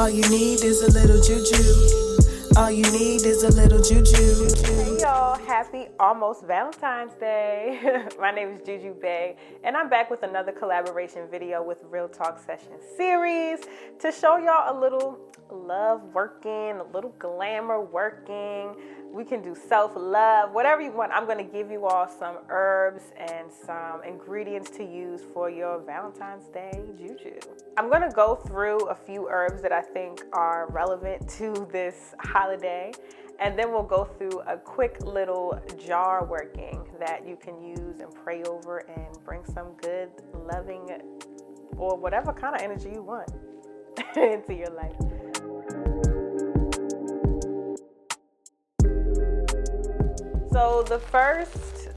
All you need is a little juju. All you need is a little juju. Hey y'all, happy almost Valentine's Day. My name is Juju Bae, and I'm back with another collaboration video with Real Talk Session series to show y'all a little love working, a little glamour working. We can do self-love, whatever you want. I'm gonna give you all some herbs and some ingredients to use for your Valentine's Day juju. I'm gonna go through a few herbs that I think are relevant to this holiday, and then we'll go through a quick little jar working that you can use and pray over and bring some good, loving, or whatever kind of energy you want into your life. So the first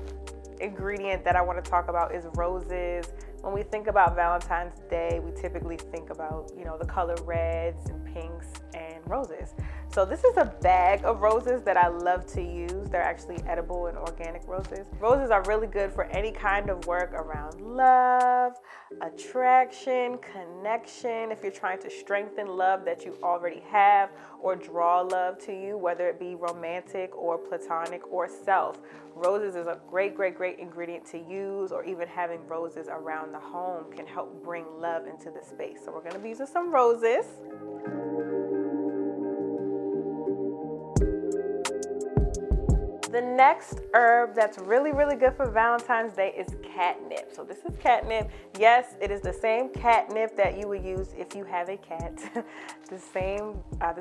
ingredient that I want to talk about is roses. When we think about Valentine's Day, we typically think about, the color reds and pinks and roses. So this is a bag of roses that I love to use. They're actually edible and organic roses. Roses are really good for any kind of work around love, attraction, connection. If you're trying to strengthen love that you already have or draw love to you, whether it be romantic or platonic or self. Roses is a great ingredient to use, or even having roses around the home can help bring love into the space. So we're going to be using some roses. The next herb that's really good for Valentine's Day is catnip. So this is catnip. Yes, it is the same catnip that you would use if you have a cat. This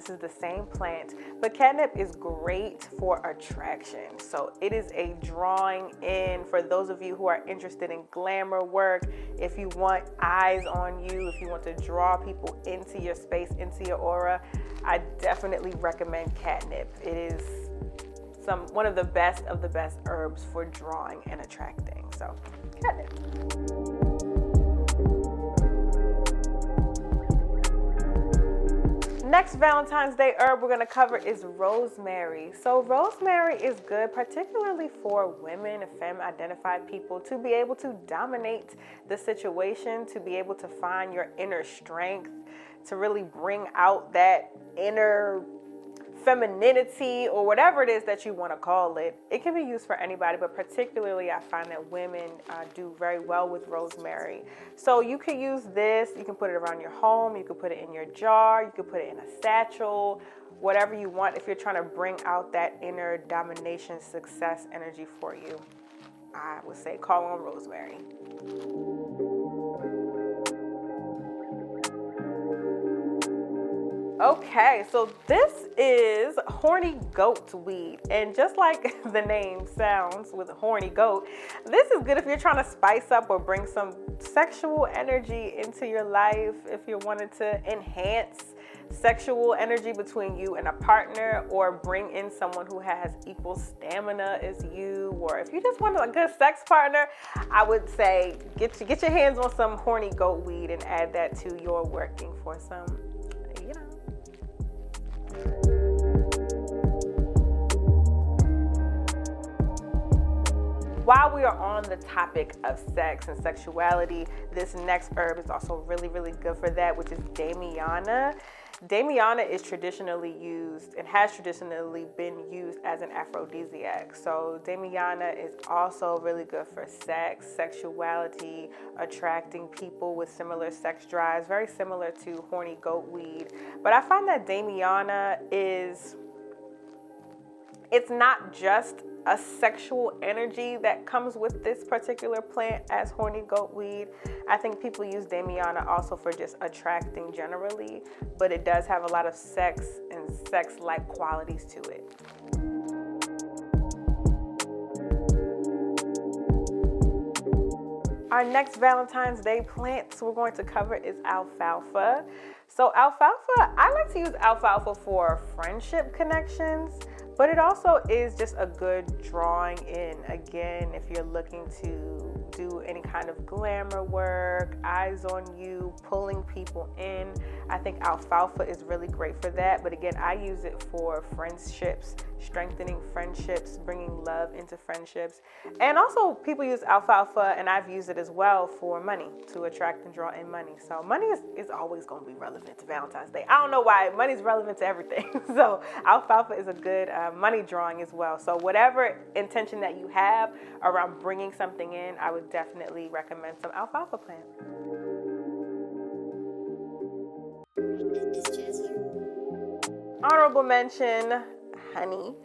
is the same plant. But catnip is great for attraction. So it is a drawing in for those of you who are interested in glamour work. If you want eyes on you, if you want to draw people into your space, into your aura, I definitely recommend catnip. It is one of the best herbs for drawing and attracting. So, catnip. Next Valentine's Day herb we're going to cover is rosemary. So rosemary is good, particularly for women, femme-identified people, to be able to dominate the situation, to be able to find your inner strength, to really bring out that inner femininity, or whatever it is that you want to call it. It can be used for anybody, but particularly I find that women do very well with rosemary. So you can use this, you can put it around your home, you can put it in your jar, you can put it in a satchel, whatever you want if you're trying to bring out that inner domination, success energy for you. I would say call on rosemary. Okay, so this is horny goat weed, and just like the name sounds with a horny goat, this is good if you're trying to spice up or bring some sexual energy into your life, if you're wanting to enhance sexual energy between you and a partner, or bring in someone who has equal stamina as you, or if you just want a good sex partner, I would say get your hands on some horny goat weed and add that to your working for some, While we are on the topic of sex and sexuality, this next herb is also really good for that, which is Damiana. Damiana is traditionally used and has traditionally been used as an aphrodisiac. So Damiana is also really good for sex, sexuality, attracting people with similar sex drives, very similar to horny goat weed. But I find that Damiana it's not just a sexual energy that comes with this particular plant as horny goat weed. I think people use Damiana also for just attracting generally, but it does have a lot of sex and sex-like qualities to it. Our next Valentine's Day plants we're going to cover is alfalfa. So alfalfa, I like to use alfalfa for friendship connections, but it also is just a good drawing in, again, if you're looking to do any kind of glamour work, eyes on you, pulling people in. I think alfalfa is really great for that. But again, I use it for friendships, strengthening friendships, bringing love into friendships. And also people use alfalfa, and I've used it as well, for money, to attract and draw in money. So money is always going to be relevant to Valentine's Day. I don't know why. Money's relevant to everything. So alfalfa is a good money drawing as well. So whatever intention that you have around bringing something in, I would definitely recommend some alfalfa plant. Honorable mention, honey.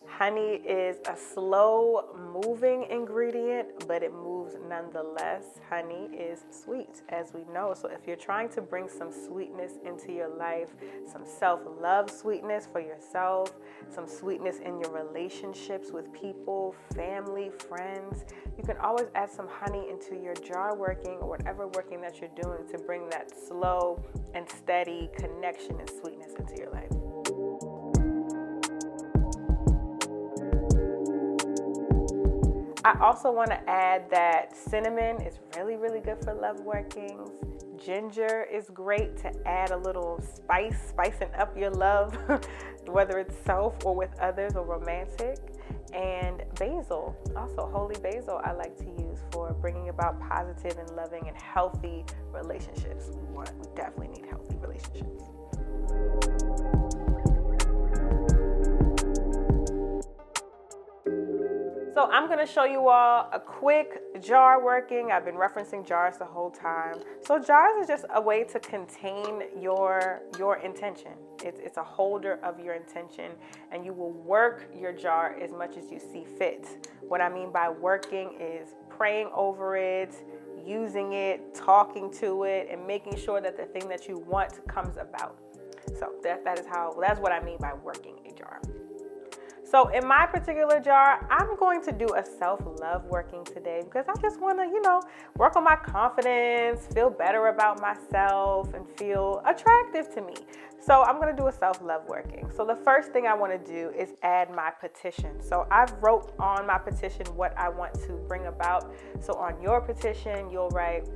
Honey is a slow moving ingredient, but it moves nonetheless. Honey is sweet, as we know. So if you're trying to bring some sweetness into your life, some self-love sweetness for yourself, some sweetness in your relationships with people, family, friends, you can always add some honey into your jar working or whatever working that you're doing to bring that slow and steady connection and sweetness into your life. I also want to add that cinnamon is really, really good for love workings. Ginger is great to add a little spice, spicing up your love, whether it's self or with others or romantic. And basil, also holy basil, I like to use for bringing about positive and loving and healthy relationships. We definitely need healthy relationships. So I'm going to show you all a quick jar working. I've been referencing jars the whole time. So jars is just a way to contain your intention. It's a holder of your intention, and you will work your jar as much as you see fit. What I mean by working is praying over it, using it, talking to it, and making sure that the thing that you want comes about. So that's what I mean by working a jar. So in my particular jar, I'm going to do a self-love working today because I just want to, work on my confidence, feel better about myself, and feel attractive to me. So I'm going to do a self-love working. So the first thing I want to do is add my petition. So I've wrote on my petition what I want to bring about. So on your petition, you'll write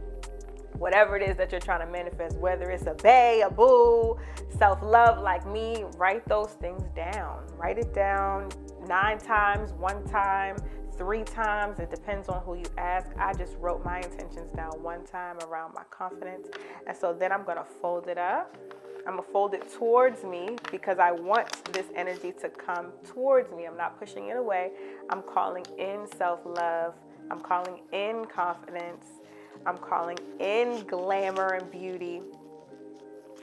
whatever it is that you're trying to manifest, whether it's a bae, a boo, self-love like me, write those things down. Write it down 9 times, 1 time, 3 times. It depends on who you ask. I just wrote my intentions down 1 time around my confidence. And so then I'm going to fold it up. I'm going to fold it towards me because I want this energy to come towards me. I'm not pushing it away. I'm calling in self-love. I'm calling in confidence. I'm calling in glamour and beauty,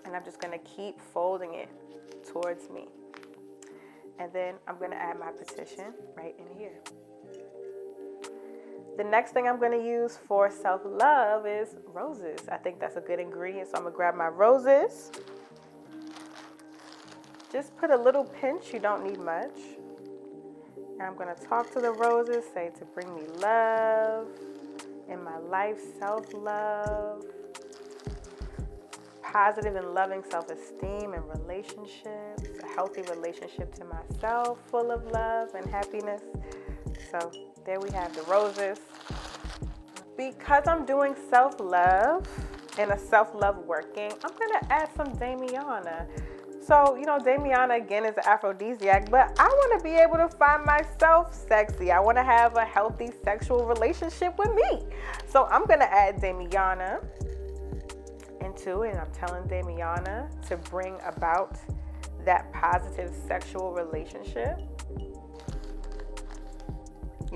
and I'm just going to keep folding it towards me. And then I'm going to add my petition right in here. The next thing I'm going to use for self-love is roses. I think that's a good ingredient, so I'm going to grab my roses. Just put a little pinch, you don't need much. And I'm going to talk to the roses, say to bring me love in my life, self-love, positive and loving self-esteem and relationships, a healthy relationship to myself, full of love and happiness. So there we have the roses. Because I'm doing self-love and a self-love working, I'm going to add some Damiana. So, Damiana, again, is an aphrodisiac, but I want to be able to find myself sexy. I want to have a healthy sexual relationship with me. So I'm going to add Damiana into it, and I'm telling Damiana to bring about that positive sexual relationship.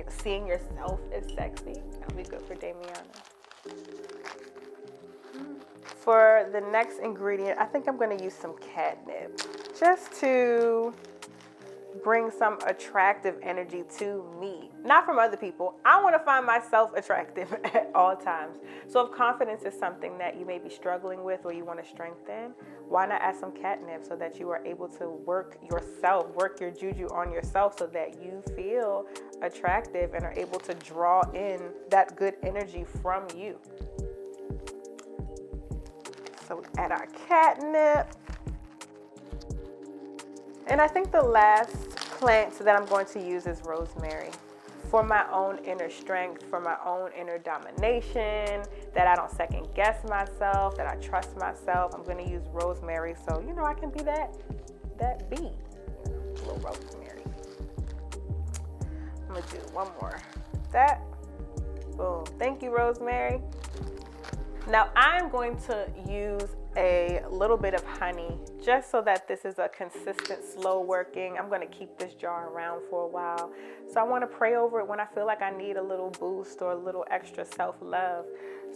Seeing yourself as sexy, that'll be good for Damiana. For the next ingredient, I think I'm going to use some catnip just to bring some attractive energy to me, not from other people. I want to find myself attractive at all times. So if confidence is something that you may be struggling with or you want to strengthen, why not add some catnip so that you are able to work yourself, work your juju on yourself so that you feel attractive and are able to draw in that good energy from you. So we add our catnip. And I think the last plant that I'm going to use is rosemary for my own inner strength, for my own inner domination, that I don't second guess myself, that I trust myself. I'm going to use rosemary so, you know, I can be that bee, little rosemary. I'm going to do one more. That. Boom. Thank you, rosemary. Now I'm going to use a little bit of honey just so that this is a consistent, slow working. I'm going to keep this jar around for a while. So I want to pray over it when I feel like I need a little boost or a little extra self-love.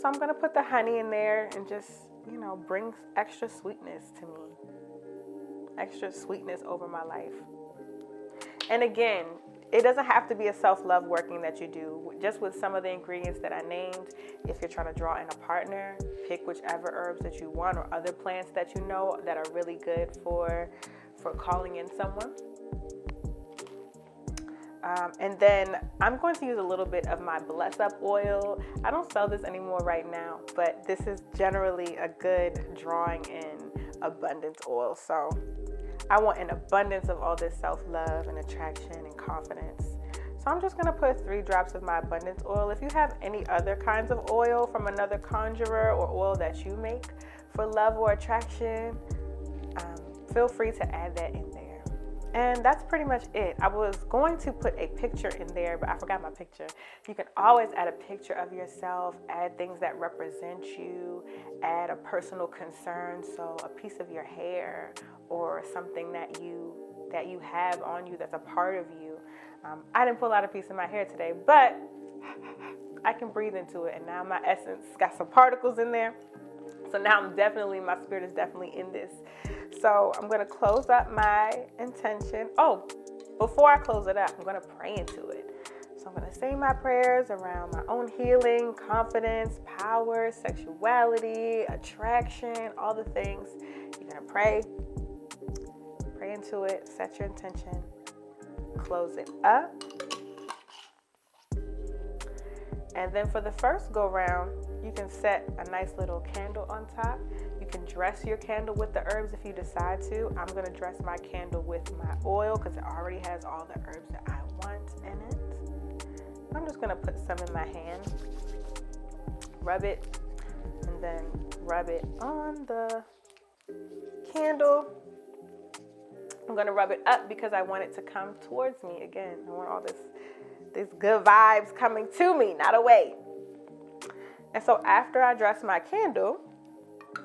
So I'm going to put the honey in there and just, you know, bring extra sweetness to me. Extra sweetness over my life. And again, it doesn't have to be a self-love working that you do. Just with some of the ingredients that I named, if you're trying to draw in a partner, pick whichever herbs that you want or other plants that you know that are really good for calling in someone. And then I'm going to use a little bit of my Bless Up oil. I don't sell this anymore right now, but this is generally a good drawing in abundance oil. So I want an abundance of all this self-love and attraction and confidence. So I'm just going to put 3 drops of my abundance oil. If you have any other kinds of oil from another conjurer or oil that you make for love or attraction, feel free to add that in there. And that's pretty much it. I was going to put a picture in there, but I forgot my picture. You can always add a picture of yourself, add things that represent you, add a personal concern, so a piece of your hair or something that you have on you that's a part of you. I didn't pull out a piece of my hair today, but I can breathe into it, and now my essence got some particles in there. So now my spirit is definitely in this. So I'm going to close up my intention. Oh, before I close it up, I'm going to pray into it. So I'm going to say my prayers around my own healing, confidence, power, sexuality, attraction, all the things. You're going to pray into it, set your intention, close it up. And then for the first go round, you can set a nice little candle on top. You can dress your candle with the herbs if you decide to. I'm going to dress my candle with my oil because it already has all the herbs that I want in it. I'm just going to put some in my hand, rub it, and then rub it on the candle. I'm going to rub it up because I want it to come towards me again. I want all these good vibes coming to me, not away. And so after I dress my candle,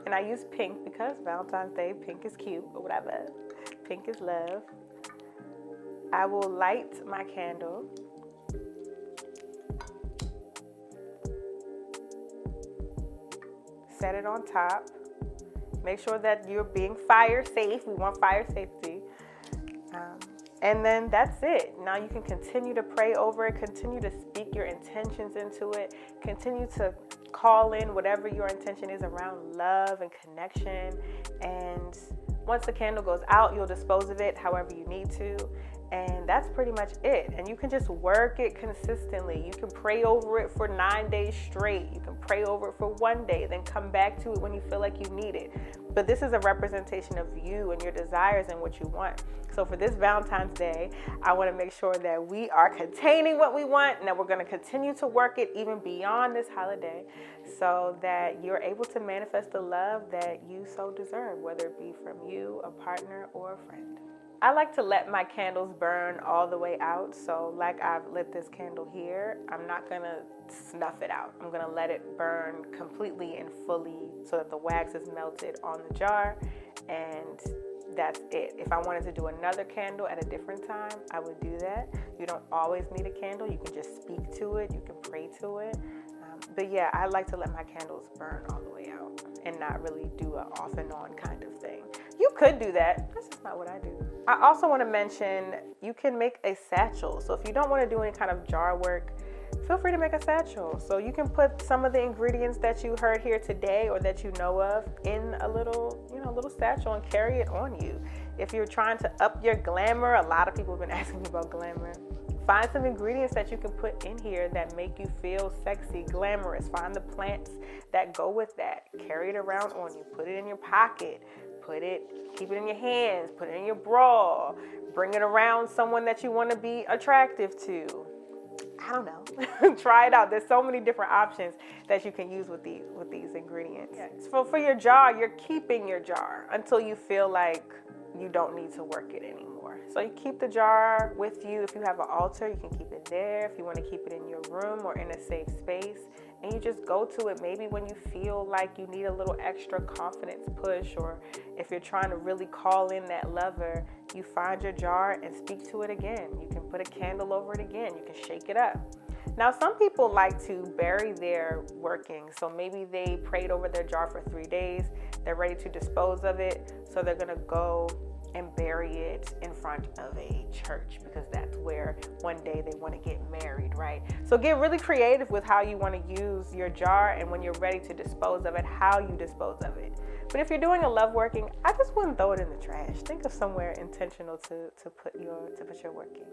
and I use pink because Valentine's Day, pink is cute or whatever. Pink is love. I will light my candle. Set it on top. Make sure that you're being fire safe. We want fire safety. And then that's it. Now you can continue to pray over it, continue to speak your intentions into it, continue to call in whatever your intention is around love and connection. And once the candle goes out, you'll dispose of it however you need to. And that's pretty much it. And you can just work it consistently. You can pray over it for 9 days straight. You can pray over it for 1 day, then come back to it when you feel like you need it. But this is a representation of you and your desires and what you want. So for this Valentine's Day, I want to make sure that we are containing what we want and that we're going to continue to work it even beyond this holiday so that you're able to manifest the love that you so deserve, whether it be from you, a partner, or a friend. I like to let my candles burn all the way out. So like I've lit this candle here, I'm not going to snuff it out. I'm going to let it burn completely and fully so that the wax is melted on the jar, and that's it. If I wanted to do another candle at a different time, I would do that. You don't always need a candle. You can just speak to it. You can pray to it. But yeah, I like to let my candles burn all the way out and not really do an off and on kind of thing. You could do that. That's just not what I do. I also want to mention you can make a satchel. So if you don't want to do any kind of jar work, feel free to make a satchel. So you can put some of the ingredients that you heard here today or that you know of in a little satchel and carry it on you. If you're trying to up your glamour, a lot of people have been asking me about glamour. Find some ingredients that you can put in here that make you feel sexy, glamorous. Find the plants that go with that. Carry it around on you. Put it in your pocket. Keep it in your hands. Put it in your bra. Bring it around someone that you want to be attractive to. I don't know. Try it out. There's so many different options that you can use with these ingredients. Yeah. So for your jar, you're keeping your jar until you feel like you don't need to work it anymore. So you keep the jar with you. If you have an altar, you can keep it there. If you want to keep it in your room or in a safe space, and you just go to it maybe when you feel like you need a little extra confidence push, or if you're trying to really call in that lover, you find your jar and speak to it again. You can put a candle over it again. You can shake it up. Now, some people like to bury their working. So maybe they prayed over their jar for 3 days. They're ready to dispose of it. So they're going to go and bury it in front of a church, because that's where one day they want to get married, right? So get really creative with how you want to use your jar, and when you're ready to dispose of it, how you dispose of it. But if you're doing a love working, I just wouldn't throw it in the trash. Think of somewhere intentional to put your working.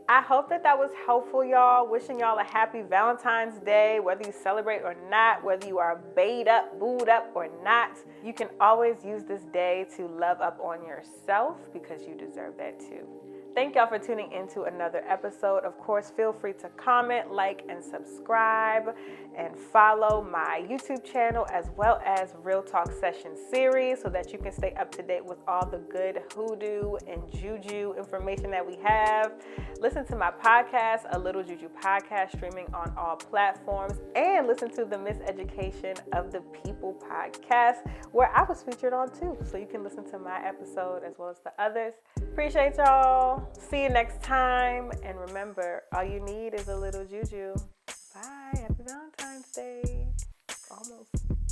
I hope that was helpful, y'all. Wishing y'all a happy Valentine's Day, whether you celebrate or not, whether you are booed up or not. You can always use this day to love up on yourself, because you deserve that too. Thank y'all for tuning into another episode. Of course, feel free to comment, like, and subscribe, and follow my YouTube channel as well as Real Talk Session series, so that you can stay up to date with all the good hoodoo and juju information that we have. Listen to my podcast, A Little Juju Podcast, streaming on all platforms, and listen to the Miseducation of the People podcast, where I was featured on too. So you can listen to my episode as well as the others. Appreciate y'all. See you next time. And remember, all you need is a little juju. Bye. Happy Valentine's Day. Almost.